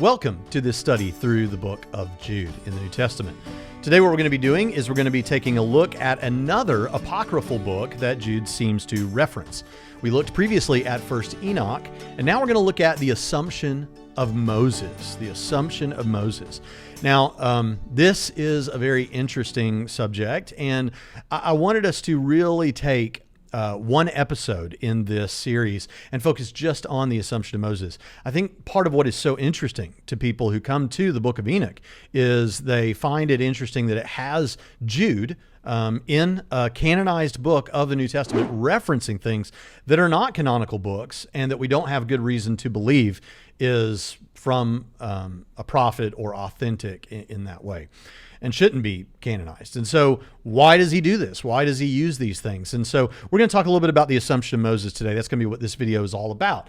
Welcome to this study through the book of Jude in the New Testament. Today what we're going to be doing is we're going to be taking a look at another apocryphal book that Jude seems to reference. We looked previously at 1st Enoch, and now we're going to look at the Assumption of Moses. The Assumption of Moses. Now, this is a very interesting subject, and I wanted us to really take one episode in this series and focus just on the Assumption of Moses. I think part of what is so interesting to people who come to the book of Enoch is they find it interesting that it has Jude in a canonized book of the New Testament referencing things that are not canonical books and that we don't have good reason to believe is from a prophet or authentic in that way, and shouldn't be canonized. And so why does he do this? Why does he use these things? And so we're going to talk a little bit about the Assumption of Moses today. That's going to be what this video is all about.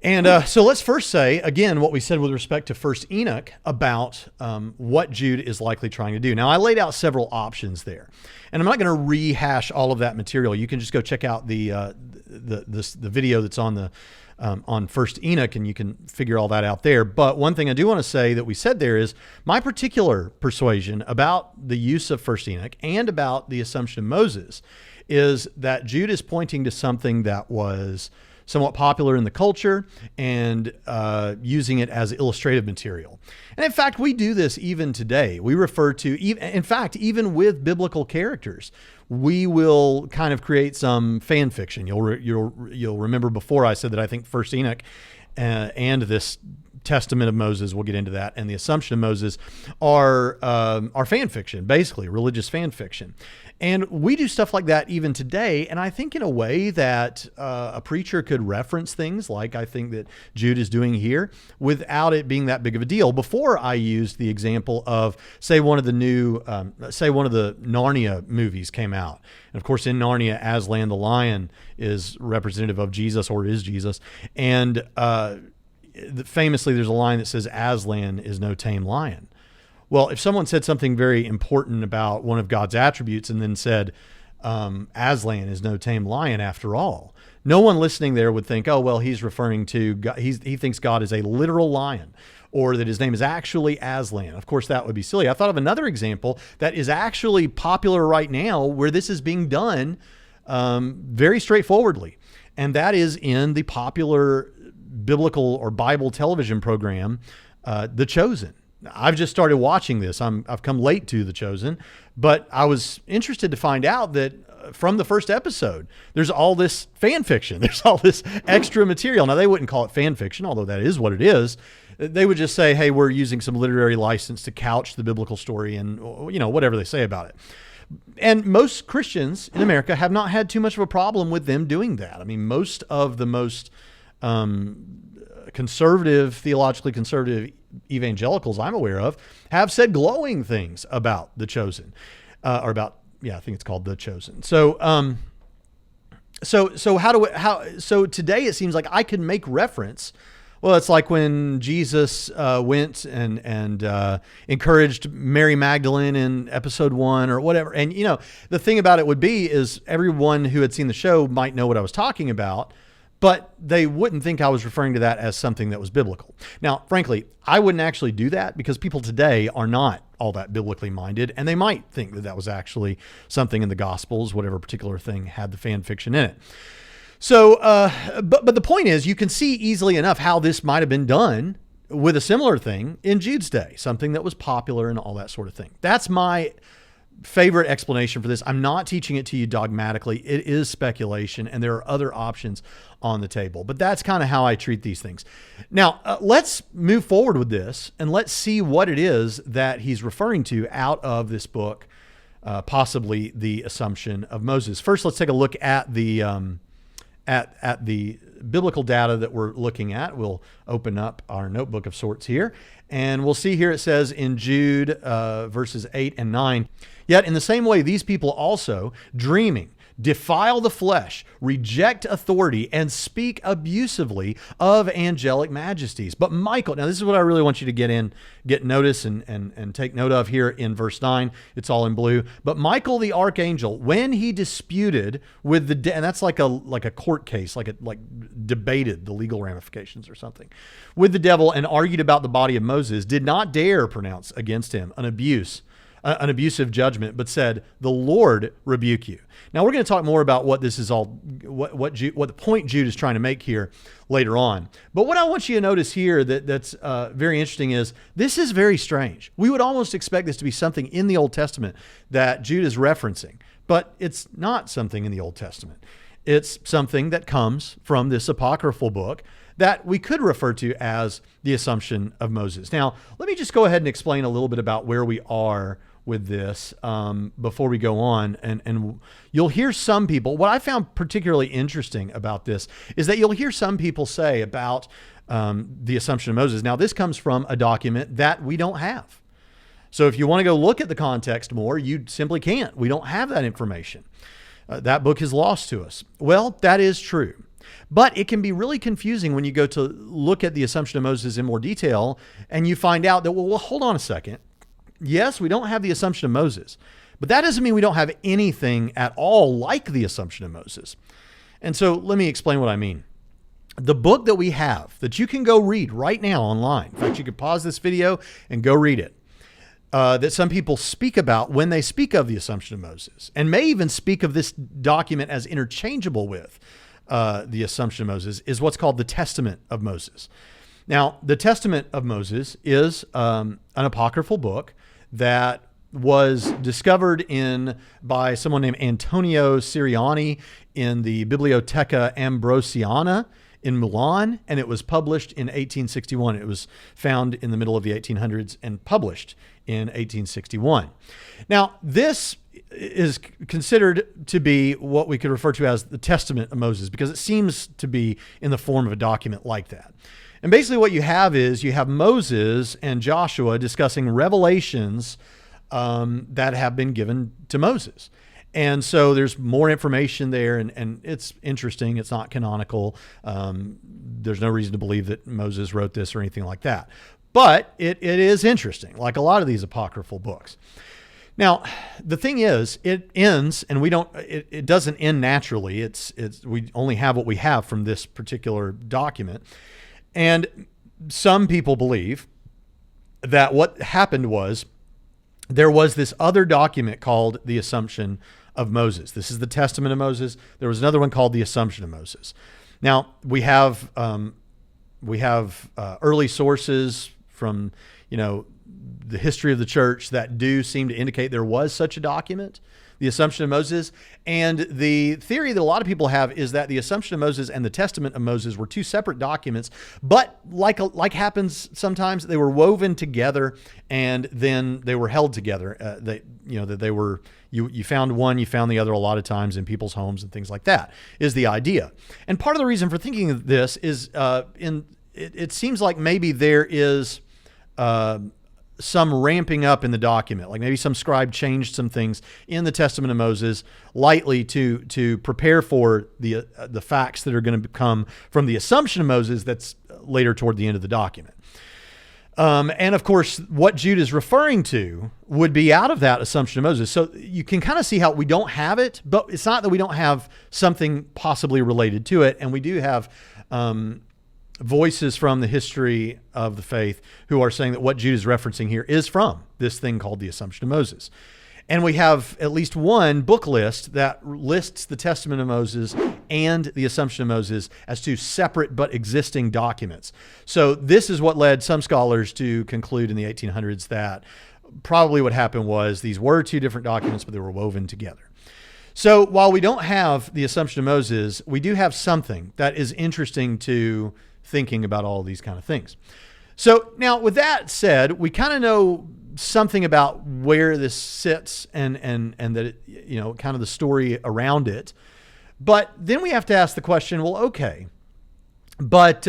And so let's first say, again, what we said with respect to 1st Enoch about what Jude is likely trying to do. Now, I laid out several options there, and I'm not going to rehash all of that material. You can just go check out the video that's on 1st Enoch, and you can figure all that out there. But one thing I do want to say that we said there is my particular persuasion about the use of 1st Enoch and about the Assumption of Moses is that Jude is pointing to something that was somewhat popular in the culture and using it as illustrative material. And in fact, we do this even today. We refer to, even with biblical characters, we will kind of create some fan fiction. You'll remember before I said that I think 1st Enoch and this Testament of Moses, we'll get into that, and the Assumption of Moses are fan fiction, basically religious fan fiction. And we do stuff like that even today. And I think in a way that a preacher could reference things like I think that Jude is doing here without it being that big of a deal. Before I used the example of, say, one of the Narnia movies came out. And of course, in Narnia, Aslan the lion is representative of Jesus, or is Jesus. And famously, there's a line that says, Aslan is no tame lion. Well, if someone said something very important about one of God's attributes and then said, Aslan is no tame lion after all, no one listening there would think, oh, well, he's referring to God. He thinks God is a literal lion, or that his name is actually Aslan. Of course, that would be silly. I thought of another example that is actually popular right now where this is being done very straightforwardly, and that is in the popular biblical or Bible television program, The Chosen. I've just started watching this. I've come late to The Chosen, but I was interested to find out that from the first episode, there's all this fan fiction. There's all this extra material. Now, they wouldn't call it fan fiction, although that is what it is. They would just say, hey, we're using some literary license to couch the biblical story and, whatever they say about it. And most Christians in America have not had too much of a problem with them doing that. I mean, most of the most theologically conservative evangelicals I'm aware of have said glowing things about The Chosen, I think it's called The Chosen. So today it seems like I could make reference. Well, it's like when Jesus went and encouraged Mary Magdalene in episode 1 or whatever. And, the thing about it would be is everyone who had seen the show might know what I was talking about, but they wouldn't think I was referring to that as something that was biblical. Now, frankly, I wouldn't actually do that because people today are not all that biblically minded, and they might think that that was actually something in the Gospels, whatever particular thing had the fan fiction in it. So, but the point is, you can see easily enough how this might have been done with a similar thing in Jude's day, something that was popular and all that sort of thing. That's my favorite explanation for this. I'm not teaching it to you dogmatically. It is speculation, and there are other options on the table. But that's kind of how I treat these things. Now, let's move forward with this, and let's see what it is that he's referring to out of this book, possibly the Assumption of Moses. First, let's take a look at the at the biblical data that we're looking at. We'll open up our notebook of sorts here, and we'll see here it says in Jude verses 8 and 9, yet in the same way these people also, dreaming, defile the flesh, reject authority, and speak abusively of angelic majesties. But Michael, now this is what I really want you to get notice and take note of here in verse 9. It's all in blue. But Michael the archangel, when he disputed with the and that's like a court case, like debated the legal ramifications or something, with the devil and argued about the body of Moses, did not dare pronounce against him an abusive judgment, but said, "The Lord rebuke you." Now we're going to talk more about what this is all, what the point Jude is trying to make here later on. But what I want you to notice here that's very interesting is this is very strange. We would almost expect this to be something in the Old Testament that Jude is referencing, but it's not something in the Old Testament. It's something that comes from this apocryphal book that we could refer to as the Assumption of Moses. Now, let me just go ahead and explain a little bit about where we are with this before we go on. And you'll hear some people, what I found particularly interesting about this is that you'll hear some people say about the Assumption of Moses. Now, this comes from a document that we don't have. So if you want to go look at the context more, you simply can't. We don't have that information. That book is lost to us. Well, that is true. But it can be really confusing when you go to look at the Assumption of Moses in more detail and you find out that, well, hold on a second. Yes, we don't have the Assumption of Moses, but that doesn't mean we don't have anything at all like the Assumption of Moses. And so let me explain what I mean. The book that we have that you can go read right now online, in fact, you could pause this video and go read it, that some people speak about when they speak of the Assumption of Moses, and may even speak of this document as interchangeable with the Assumption of Moses, is what's called the Testament of Moses. Now, the Testament of Moses is an apocryphal book that was discovered by someone named Antonio Siriani in the Biblioteca Ambrosiana in Milan, and it was published in 1861. It was found in the middle of the 1800s and published in 1861. Now, this is considered to be what we could refer to as the Testament of Moses because it seems to be in the form of a document like that. And basically what you have is you have Moses and Joshua discussing revelations that have been given to Moses. And so there's more information there, and it's interesting. It's not canonical. There's no reason to believe that Moses wrote this or anything like that. But it is interesting, like a lot of these apocryphal books. Now, the thing is, it ends, and it doesn't end naturally. We only have what we have from this particular document. And some people believe that what happened was there was this other document called the Assumption of Moses. This is the Testament of Moses. There was another one called the Assumption of Moses. Now, we have early sources from, the history of the church that do seem to indicate there was such a document, the Assumption of Moses. And the theory that a lot of people have is that the Assumption of Moses and the Testament of Moses were two separate documents, but like happens sometimes, they were woven together and then they were held together. You found one, you found the other a lot of times in people's homes and things like that is the idea. And part of the reason for thinking of this is it seems like maybe there is some ramping up in the document, like maybe some scribe changed some things in the Testament of Moses lightly to prepare for the facts that are going to come from the Assumption of Moses that's later toward the end of the document. And of course, what Jude is referring to would be out of that Assumption of Moses. So you can kind of see how we don't have it, but it's not that we don't have something possibly related to it. And we do have voices from the history of the faith who are saying that what Jude is referencing here is from this thing called the Assumption of Moses. And we have at least one book list that lists the Testament of Moses and the Assumption of Moses as two separate but existing documents. So this is what led some scholars to conclude in the 1800s that probably what happened was these were two different documents, but they were woven together. So while we don't have the Assumption of Moses, we do have something that is interesting to thinking about all these kind of things. So now with that said, we kind of know something about where this sits and that it, kind of the story around it. But then we have to ask the question, well, okay, but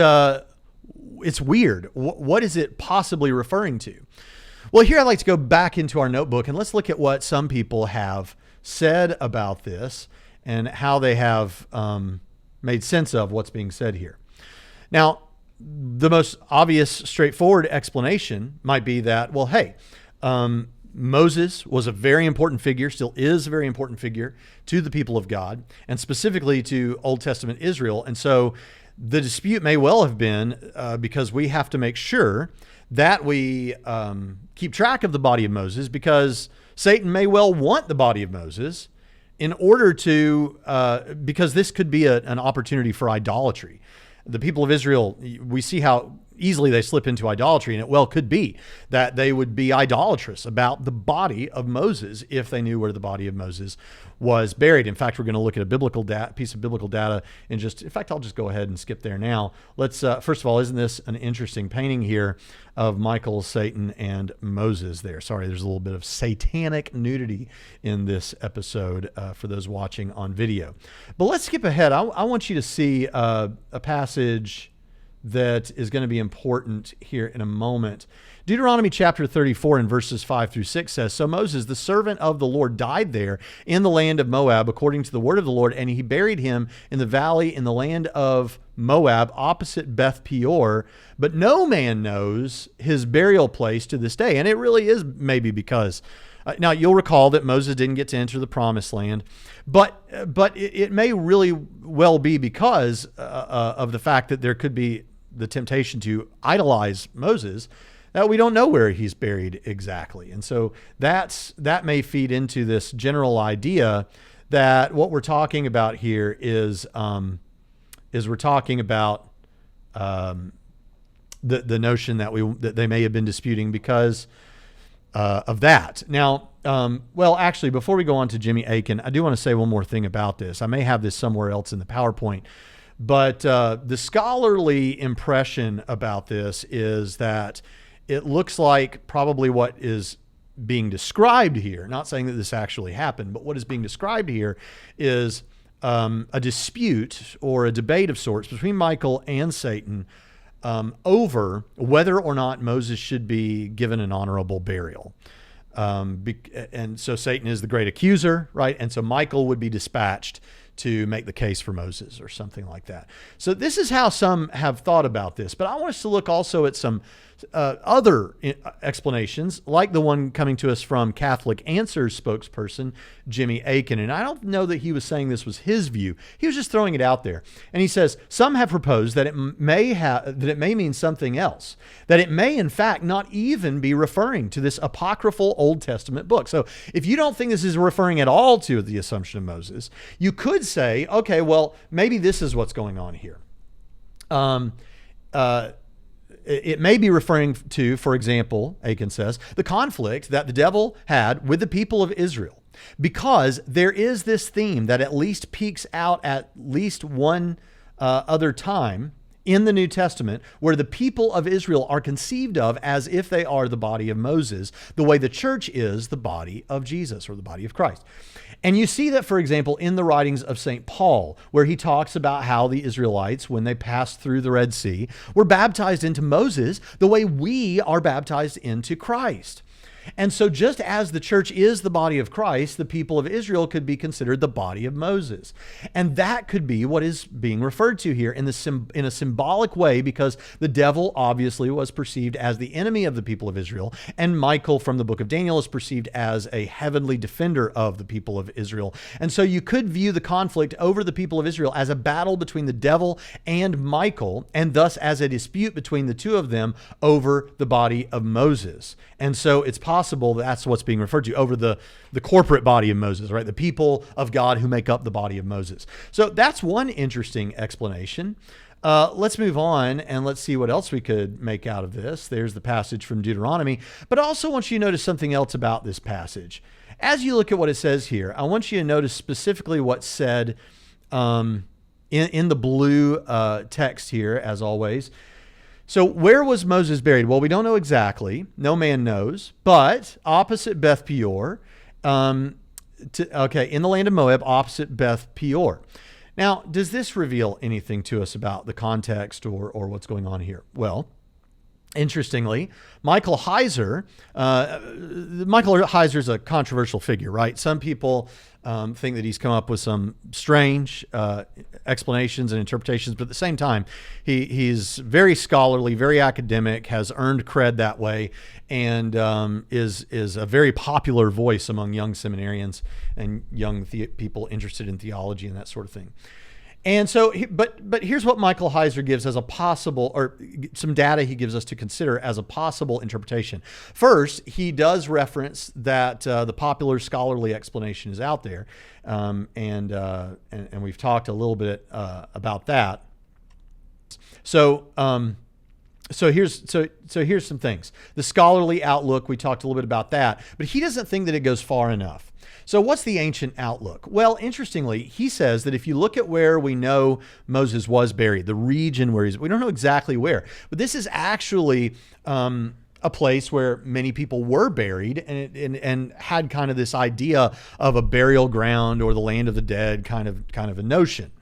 it's weird. What is it possibly referring to? Well, here I'd like to go back into our notebook and let's look at what some people have said about this and how they have made sense of what's being said here. Now, the most obvious, straightforward explanation might be that, well, hey, Moses was a very important figure, still is a very important figure to the people of God, and specifically to Old Testament Israel. And so the dispute may well have been because we have to make sure that we keep track of the body of Moses, because Satan may well want the body of Moses in order to, because this could be an opportunity for idolatry. The people of Israel, we see how easily they slip into idolatry, and it well could be that they would be idolatrous about the body of Moses if they knew where the body of Moses was buried. In fact, we're going to look at a piece of biblical data in fact, I'll just go ahead and skip there now. Let's, first of all, isn't this an interesting painting here of Michael, Satan, and Moses there? Sorry, there's a little bit of satanic nudity in this episode for those watching on video. But let's skip ahead. I want you to see a passage that is going to be important here in a moment. Deuteronomy chapter 34 and verses 5 through 6 says, "So Moses, the servant of the Lord, died there in the land of Moab, according to the word of the Lord, and he buried him in the valley in the land of Moab, opposite Beth Peor. But no man knows his burial place to this day." And it really is maybe because now, you'll recall that Moses didn't get to enter the promised land, but it may really well be because of the fact that there could be the temptation to idolize Moses, that we don't know where he's buried exactly. And so that may feed into this general idea that what we're talking about here is we're talking about the notion that they may have been disputing because of that. Now, well, actually, before we go on to Jimmy Akin, I do want to say one more thing about this. I may have this somewhere else in the PowerPoint, but the scholarly impression about this is that it looks like probably what is being described here, not saying that this actually happened, but what is being described here is a dispute or a debate of sorts between Michael and Satan over whether or not Moses should be given an honorable burial. And so Satan is the great accuser, right? And so Michael would be dispatched to make the case for Moses or something like that. So this is how some have thought about this. But I want us to look also at some other explanations, like the one coming to us from Catholic Answers spokesperson Jimmy Akin. And I don't know that he was saying this was his view. He was just throwing it out there. And he says, some have proposed that it may mean something else, that it may in fact not even be referring to this apocryphal Old Testament book. So if you don't think this is referring at all to the Assumption of Moses, you could say, okay, well, maybe this is what's going on here. It may be referring to, for example, Akin says, the conflict that the devil had with the people of Israel, because there is this theme that at least peeks out at least one other time in the New Testament where the people of Israel are conceived of as if they are the body of Moses, the way the church is the body of Jesus or the body of Christ. And you see that, for example, in the writings of St. Paul, where he talks about how the Israelites, when they passed through the Red Sea, were baptized into Moses the way we are baptized into Christ. And so just as the church is the body of Christ, the people of Israel could be considered the body of Moses. And that could be what is being referred to here in a symbolic way, because the devil obviously was perceived as the enemy of the people of Israel, and Michael from the book of Daniel is perceived as a heavenly defender of the people of Israel. And so you could view the conflict over the people of Israel as a battle between the devil and Michael, and thus as a dispute between the two of them over the body of Moses. And so it's possible that's what's being referred to, over the corporate body of Moses, right? The people of God who make up the body of Moses. So that's one interesting explanation. Let's move on and let's see what else we could make out of this. There's the passage from Deuteronomy. But I also want you to notice something else about this passage. As you look at what it says here, I want you to notice specifically what's said in the blue text here, as always. So where was Moses buried? Well, we don't know exactly. No man knows. But opposite Beth Peor, in the land of Moab, opposite Beth Peor. Now, does this reveal anything to us about the context or what's going on here? Well, Interestingly, Michael Heiser is a controversial figure, right? Some people think that he's come up with some strange explanations and interpretations, but at the same time, he's very scholarly, very academic, has earned cred that way, and is a very popular voice among young seminarians and young people interested in theology and that sort of thing. And so, but here's what Michael Heiser gives as a possible, or some data he gives us to consider as a possible interpretation. First, he does reference that the popular scholarly explanation is out there, and we've talked a little bit about that. So here's some things. The scholarly outlook, we talked a little bit about that, but he doesn't think that it goes far enough. So what's the ancient outlook? Well, interestingly, he says that if you look at where we know Moses was buried, the region where we don't know exactly where, but this is actually a place where many people were buried and had kind of this idea of a burial ground or the land of the dead kind of a notion.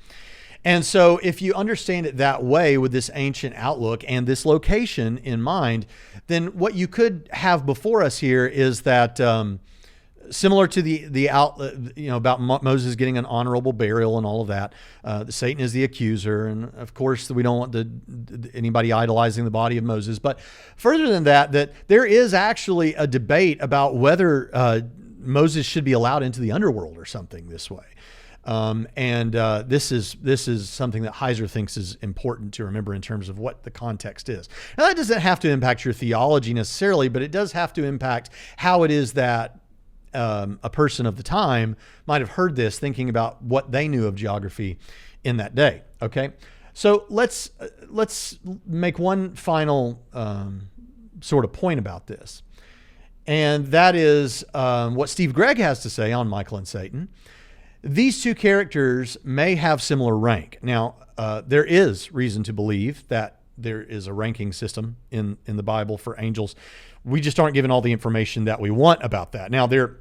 And so if you understand it that way with this ancient outlook and this location in mind, then what you could have before us here is that similar to the about Moses getting an honorable burial and all of that, Satan is the accuser, and of course we don't want anybody idolizing the body of Moses. But further than that there is actually a debate about whether Moses should be allowed into the underworld or something this way. This is something that Heiser thinks is important to remember in terms of what the context is. Now, that doesn't have to impact your theology necessarily, but it does have to impact how it is that a person of the time might have heard this, thinking about what they knew of geography in that day. Okay, so let's make one final sort of point about this, and that is what Steve Gregg has to say on Michael and Satan. These two characters may have similar rank. Now, there is reason to believe that there is a ranking system in the Bible for angels. We just aren't given all the information that we want about that. Now, there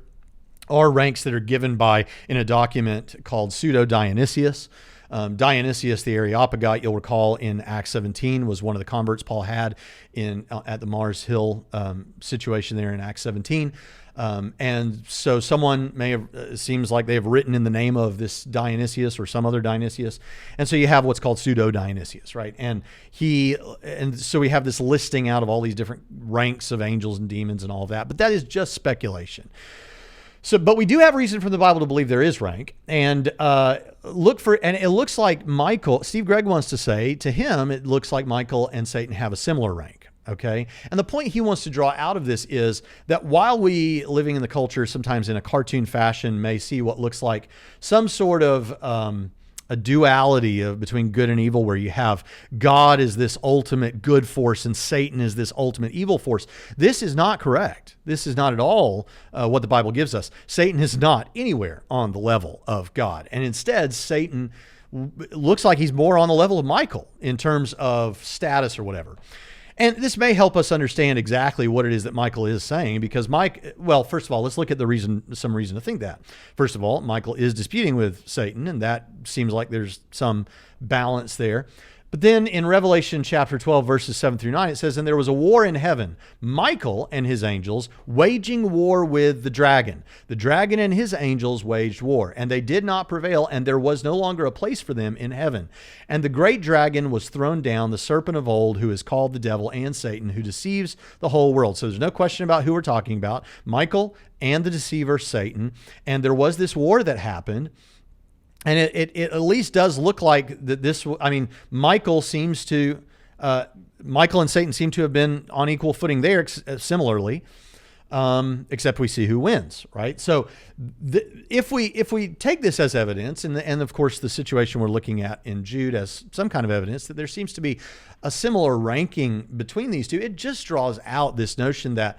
are ranks that are given in a document called Pseudo-Dionysius. Dionysius the Areopagite, you'll recall in Acts 17, was one of the converts Paul had at the Mars Hill situation there in Acts 17. And so someone may have, it seems like they have written in the name of this Dionysius or some other Dionysius. And so you have what's called Pseudo-Dionysius, right? And so we have this listing out of all these different ranks of angels and demons and all of that, but that is just speculation. So, but we do have reason from the Bible to believe there is rank, and and it looks like Steve Gregg wants to say, to him, it looks like Michael and Satan have a similar rank. Okay. And the point he wants to draw out of this is that while we, living in the culture, sometimes in a cartoon fashion, may see what looks like some sort of a duality between good and evil, where you have God is this ultimate good force and Satan is this ultimate evil force. This is not correct. This is not at all what the Bible gives us. Satan is not anywhere on the level of God. And instead, Satan looks like he's more on the level of Michael in terms of status or whatever. And this may help us understand exactly what it is that Michael is saying, because first of all, let's look at some reason to think that. First of all, Michael is disputing with Satan, and that seems like there's some balance there. But then in Revelation chapter 12, verses 7 through 9, it says, "And there was a war in heaven, Michael and his angels waging war with the dragon. The dragon and his angels waged war, and they did not prevail, and there was no longer a place for them in heaven. And the great dragon was thrown down, the serpent of old, who is called the devil and Satan, who deceives the whole world." So there's no question about who we're talking about, Michael and the deceiver Satan. And there was this war that happened. And it at least does look like that Michael and Satan seem to have been on equal footing there, similarly, except we see who wins, right? So if we take this as evidence, and of course the situation we're looking at in Jude as some kind of evidence that there seems to be a similar ranking between these two, it just draws out this notion that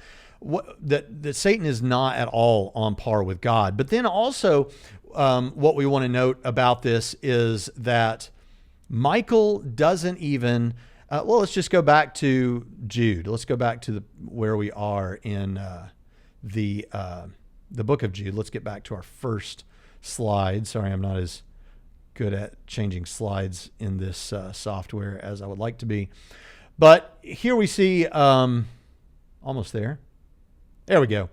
Satan is not at all on par with God. But then also, what we want to note about this is that Michael doesn't even, let's just go back to Jude. Let's go back to where we are in the book of Jude. Let's get back to our first slide. Sorry, I'm not as good at changing slides in this software as I would like to be. But here we see, almost there. There we go.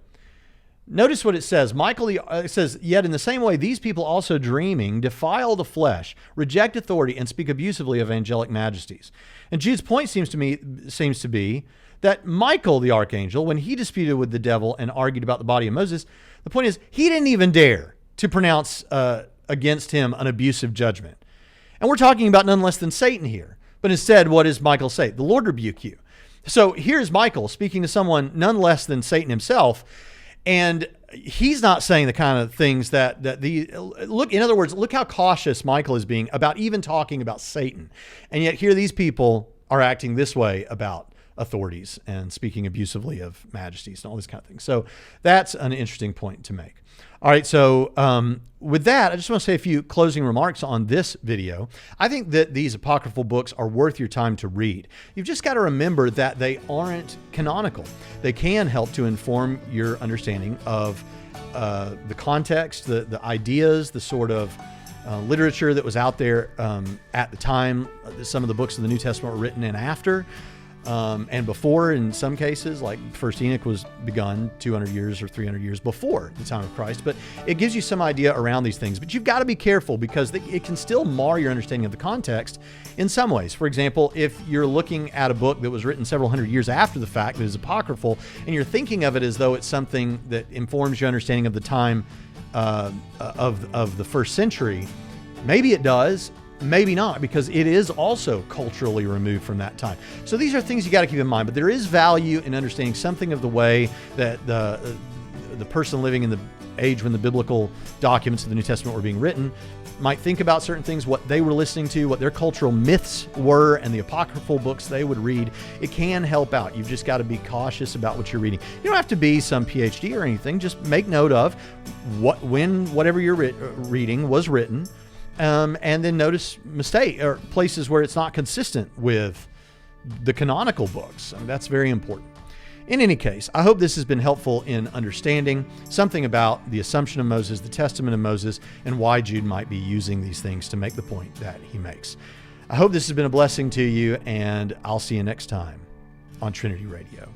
Notice what it says. It says, yet in the same way, these people also dreaming defile the flesh, reject authority, and speak abusively of angelic majesties. And Jude's point seems to be that Michael, the archangel, when he disputed with the devil and argued about the body of Moses, the point is he didn't even dare to pronounce against him an abusive judgment. And we're talking about none less than Satan here. But instead, what does Michael say? The Lord rebuke you. So here's Michael speaking to someone none less than Satan himself. And he's not saying the kind of things look, in other words, look how cautious Michael is being about even talking about Satan. And yet here these people are acting this way about authorities and speaking abusively of majesties and all this kind of thing. So that's an interesting point to make. All right, so with that, I just want to say a few closing remarks on this video. I think that these apocryphal books are worth your time to read. You've just got to remember that they aren't canonical. They can help to inform your understanding of the context, the ideas, the sort of literature that was out there at the time. Some of the books of the New Testament were written in after. And before, in some cases, like First Enoch was begun 200 years or 300 years before the time of Christ. But it gives you some idea around these things. But you've got to be careful because it can still mar your understanding of the context in some ways. For example, if you're looking at a book that was written several hundred years after the fact that is apocryphal, and you're thinking of it as though it's something that informs your understanding of the time of the first century, maybe it does. Maybe not, because it is also culturally removed from that time. So these are things you got to keep in mind, but there is value in understanding something of the way that the person living in the age when the biblical documents of the New Testament were being written might think about certain things, what they were listening to, what their cultural myths were, and the apocryphal books they would read. It can help out. You've just got to be cautious about what you're reading. You don't have to be some PhD or anything. Just make note of whatever you're reading was written. And then notice mistake or places where it's not consistent with the canonical books. I mean, that's very important. In any case, I hope this has been helpful in understanding something about the Assumption of Moses, the Testament of Moses, and why Jude might be using these things to make the point that he makes. I hope this has been a blessing to you, and I'll see you next time on Trinity Radio.